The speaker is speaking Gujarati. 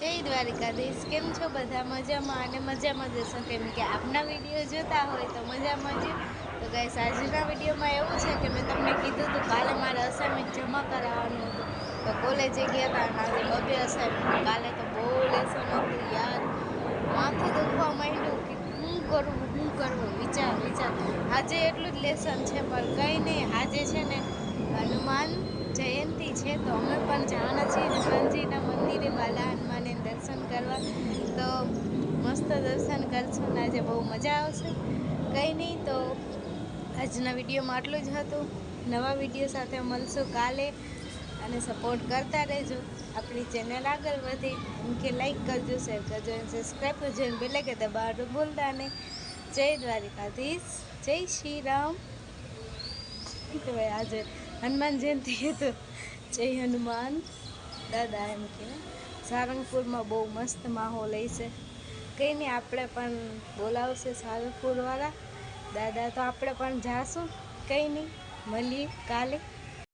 જય દ્વારિકાધીશ, કેમ છો બધા? મજામાં અને મજામાં જશો, કેમ કે આપના વિડીયો જોતા હોય તો મજામાં જ. તો ગાઈસ, આજના વિડીયોમાં એવું છે કે મેં તમને કીધું હતું કાલે મારે અસાઇનમેન્ટ જમા કરાવવાનું હતું, તો કોલેજે ગયા હતા અને આજે બબે અસાઇનમેન્ટ. કાલે તો બહુ લેસન હતું યાર, માથું દુખવા માંડ્યું કે શું કરવું વિચાર. આજે એટલું જ લેસન છે, પણ કંઈ નહીં. આજે છે ને હનુમાન જયંતી છે, તો અમે પણ જવાના છીએ હનુમાનજીના મંદિરે, બાલા હનુમાનને દર્શન કરવા. તો મસ્ત દર્શન કરશું ને આજે બહુ મજા આવશે. કંઈ નહીં, તો આજના વિડીયોમાં આટલું જ હતું. નવા વિડીયો સાથે મળશું કાલે, અને સપોર્ટ કરતા રહેજો. આપણી ચેનલ આગળ વધે એમ કે લાઈક કરજો, શેર કરજો અને સબસ્ક્રાઈબ કરજો અને બેલ આઇકન દબાવવાનું ભૂલતા નહીં. જય દ્વારિકાધીશ, જય શ્રી રામ. શું કહેવાય, આજે હનુમાન જયંતિ તો જય હનુમાન દાદા એમ કે. સારંગપુરમાં બહુ મસ્ત માહોલ હશે. કંઈ નહીં, આપણે પણ બોલાવશે સારંગપુરવાળા દાદા, તો આપણે પણ જાશું. કંઈ નહીં, મળીએ કાલે.